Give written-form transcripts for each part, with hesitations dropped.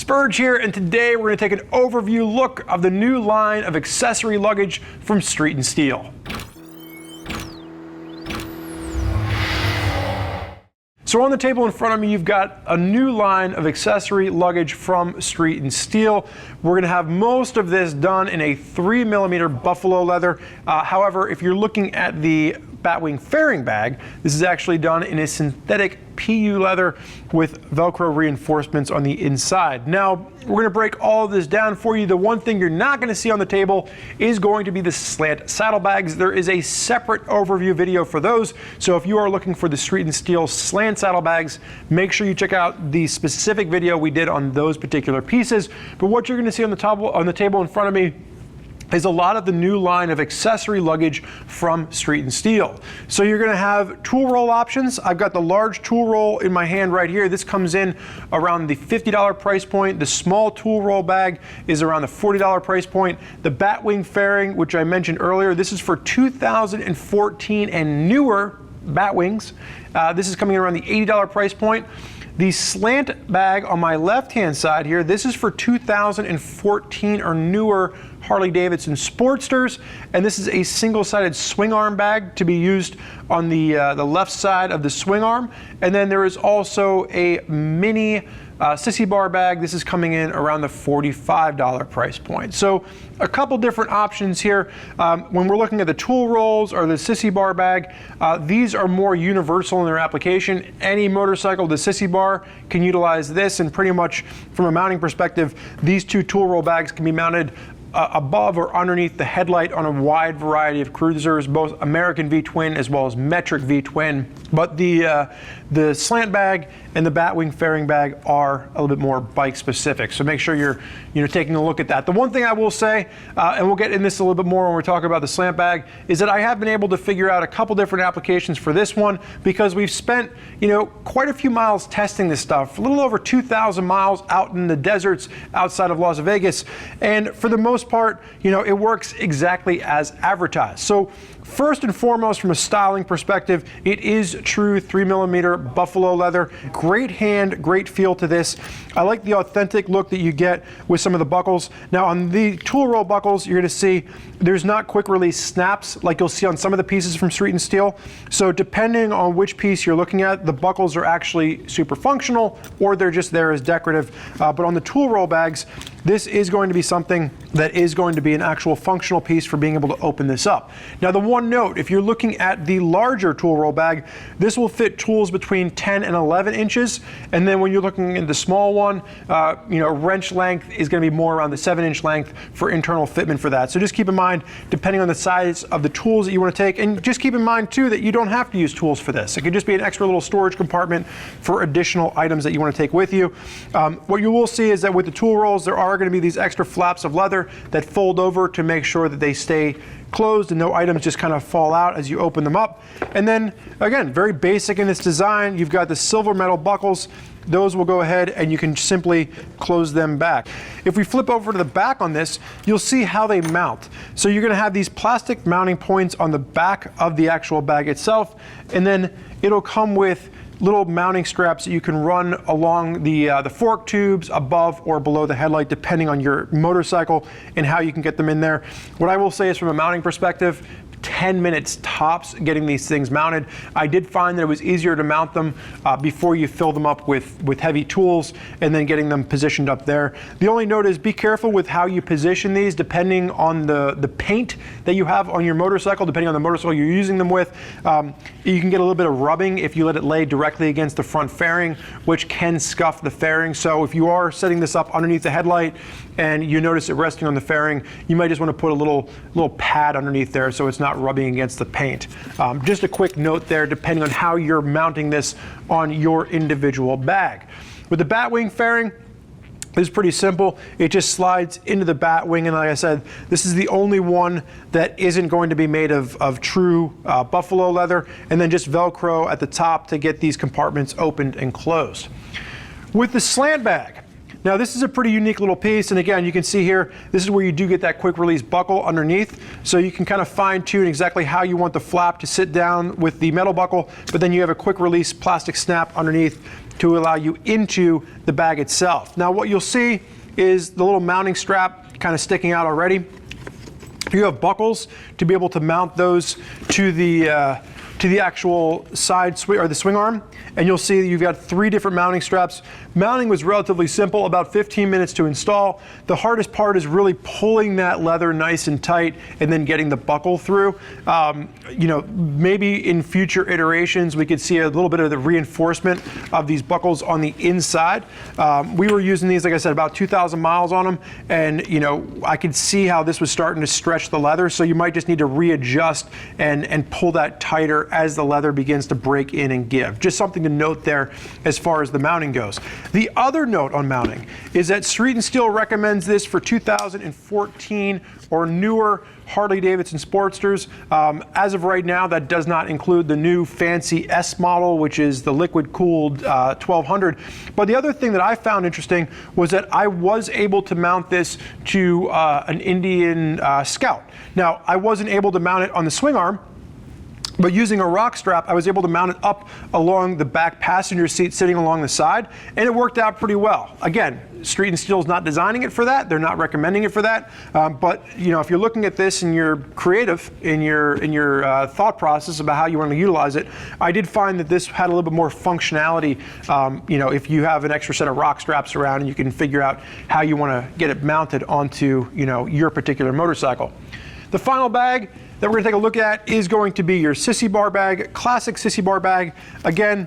Spurge here, and today we're going to take an overview look of the new line of accessory luggage from Street & Steel. So on the table in front of me, you've got a new line of accessory luggage from Street & Steel. We're going to have most of this done in a 3mm buffalo leather. However, if you're looking at the Batwing fairing bag, this is actually done in a synthetic PU leather with Velcro reinforcements on the inside. Now, we're going to break all of this down for you. The one thing you're not going to see on the table is going to be the slant saddlebags. There is a separate overview video for those. So if you are looking for the Street & Steel slant saddlebags, make sure you check out the specific video we did on those particular pieces. But what you're going to see on the table in front of me is a lot of the new line of accessory luggage from Street & Steel. So you're going to have tool roll options. I've got the large tool roll in my hand right here. This comes in around the $50 price point. The small tool roll bag is around the $40 price point. The Batwing fairing, which I mentioned earlier, this is for 2014 and newer Batwings. This is coming in around the $80 price point. The slant bag on my left-hand side here, this is for 2014 or newer Harley-Davidson Sportsters, and this is a single-sided swing arm bag to be used on the left side of the swing arm. And then there is also a mini sissybar bag. This is coming in around the $45 price point. So a couple different options here. When we're looking at the tool rolls or the sissybar bag, these are more universal in their application. Any motorcycle, the sissybar can utilize this, and pretty much from a mounting perspective, these two tool roll bags can be mounted above or underneath the headlight on a wide variety of cruisers, both American V-twin as well as metric V-twin. But the slant bag and the Batwing fairing bag are a little bit more bike specific. So make sure you're taking a look at that. The one thing I will say, and we'll get in this a little bit more when we're talking about the slant bag, is that I have been able to figure out a couple different applications for this one because we've spent quite a few miles testing this stuff, a little over 2,000 miles out in the deserts outside of Las Vegas, and for the most part, it works exactly as advertised. So first and foremost, from a styling perspective, it is true 3mm buffalo leather. Great hand, great feel to this. I like the authentic look that you get with some of the buckles. Now on the tool roll buckles, you're going to see there's not quick release snaps like you'll see on some of the pieces from Street & Steel. So depending on which piece you're looking at, the buckles are actually super functional or they're just there as decorative. But on the tool roll bags, this is going to be something that is going to be an actual functional piece for being able to open this up. Now the one note, if you're looking at the larger tool roll bag, this will fit tools between 10 and 11 inches. And then when you're looking at the small one, wrench length is going to be more around the 7-inch length for internal fitment for that. So just keep in mind, depending on the size of the tools that you want to take, and just keep in mind too that you don't have to use tools for this. It could just be an extra little storage compartment for additional items that you want to take with you. What you will see is that with the tool rolls, there are going to be these extra flaps of leather that fold over to make sure that they stay closed and no items just kind of fall out as you open them up. And then again, very basic in its design, you've got the silver metal buckles. Those will go ahead and you can simply close them back. If we flip over to the back on this, you'll see how they mount. So you're going to have these plastic mounting points on the back of the actual bag itself, and then it'll come with little mounting straps that you can run along the fork tubes above or below the headlight, depending on your motorcycle and how you can get them in there. What I will say is, from a mounting perspective, 10 minutes tops getting these things mounted. I did find that it was easier to mount them before you fill them up with heavy tools and then getting them positioned up there. The only note is be careful with how you position these depending on the paint that you have on your motorcycle, depending on the motorcycle you're using them with. You can get a little bit of rubbing if you let it lay directly against the front fairing, which can scuff the fairing. So if you are setting this up underneath the headlight and you notice it resting on the fairing, you might just want to put a little pad underneath there so it's not rubbing against the paint. Just a quick note there, depending on how you're mounting this on your individual bag. With the Batwing fairing, it's pretty simple. It just slides into the Batwing, and like I said, this is the only one that isn't going to be made of true buffalo leather, and then just Velcro at the top to get these compartments opened and closed. With the slant bag, now this is a pretty unique little piece, and again, you can see here, this is where you do get that quick release buckle underneath, so you can kind of fine tune exactly how you want the flap to sit down with the metal buckle, but then you have a quick release plastic snap underneath to allow you into the bag itself. Now what you'll see is the little mounting strap kind of sticking out already. You have buckles to be able to mount those to the actual side swing or the swing arm, and you'll see that you've got 3 different mounting straps. Mounting was relatively simple, about 15 minutes to install. The hardest part is really pulling that leather nice and tight and then getting the buckle through. You know, maybe in future iterations we could see a little bit of the reinforcement of these buckles on the inside. We were using these, like I said, about 2,000 miles on them, and you know, I could see how this was starting to stretch the leather, so you might just need to readjust and pull that tighter as the leather begins to break in and give. Just something to note there as far as the mounting goes. The other note on mounting is that Street & Steel recommends this for 2014 or newer Harley-Davidson Sportsters. As of right now, that does not include the new fancy S model, which is the liquid-cooled 1200. But the other thing that I found interesting was that I was able to mount this to an Indian Scout. Now, I wasn't able to mount it on the swing arm, but using a rock strap, I was able to mount it up along the back passenger seat sitting along the side, and it worked out pretty well. Again, Street & Steel is not designing it for that. They're not recommending it for that. But you know, if you're looking at this and you're creative in your thought process about how you want to utilize it, I did find that this had a little bit more functionality. You know, if you have an extra set of rock straps around, and you can figure out how you want to get it mounted onto, you know, your particular motorcycle. The final bag that we're going to take a look at is going to be your sissy bar bag, classic sissy bar bag. Again,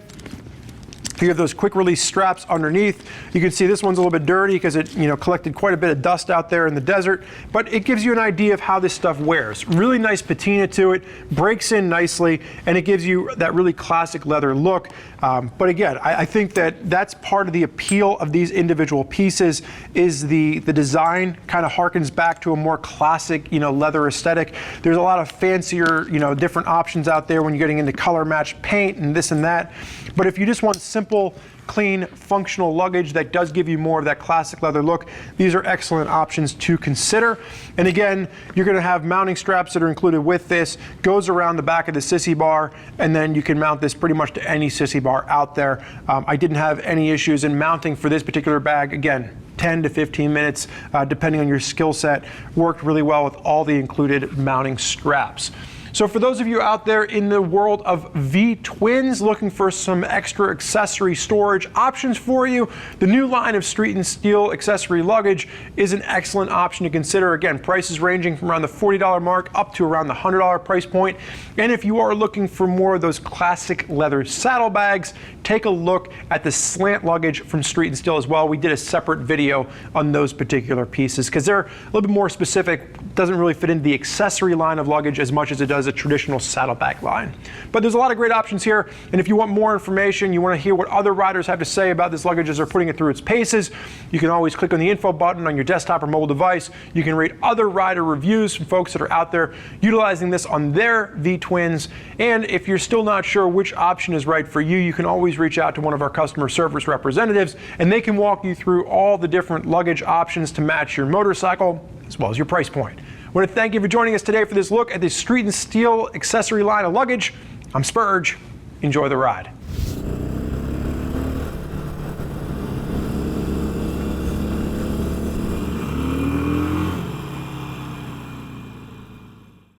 you have those quick release straps underneath. You can see this one's a little bit dirty because it, you know, collected quite a bit of dust out there in the desert, but it gives you an idea of how this stuff wears. Really nice patina to it, breaks in nicely, and it gives you that really classic leather look. But again, I think that that's part of the appeal of these individual pieces is the design kind of harkens back to a more classic, you know, leather aesthetic. There's a lot of fancier, you know, different options out there when you're getting into color matched paint and this and that. But if you just want simple, clean, functional luggage that does give you more of that classic leather look, these are excellent options to consider. And again, you're going to have mounting straps that are included with this, goes around the back of the sissy bar, and then you can mount this pretty much to any sissy bar out there. I didn't have any issues in mounting for this particular bag. Again, 10 to 15 minutes, depending on your skill set. Worked really well with all the included mounting straps. So for those of you out there in the world of V-twins looking for some extra accessory storage options for you, the new line of Street & Steel accessory luggage is an excellent option to consider. Again, prices ranging from around the $40 mark up to around the $100 price point. And if you are looking for more of those classic leather saddlebags, take a look at the slant luggage from Street & Steel as well. We did a separate video on those particular pieces because they're a little bit more specific. Doesn't really fit into the accessory line of luggage as much as it does a traditional saddlebag line. But there's a lot of great options here, and if you want more information, you want to hear what other riders have to say about this luggage as they're putting it through its paces, you can always click on the info button on your desktop or mobile device. You can read other rider reviews from folks that are out there utilizing this on their V-twins, and if you're still not sure which option is right for you, you can always reach out to one of our customer service representatives, and they can walk you through all the different luggage options to match your motorcycle as well as your price point. I want to thank you for joining us today for this look at the Street & Steel accessory line of luggage. I'm Spurge. Enjoy the ride.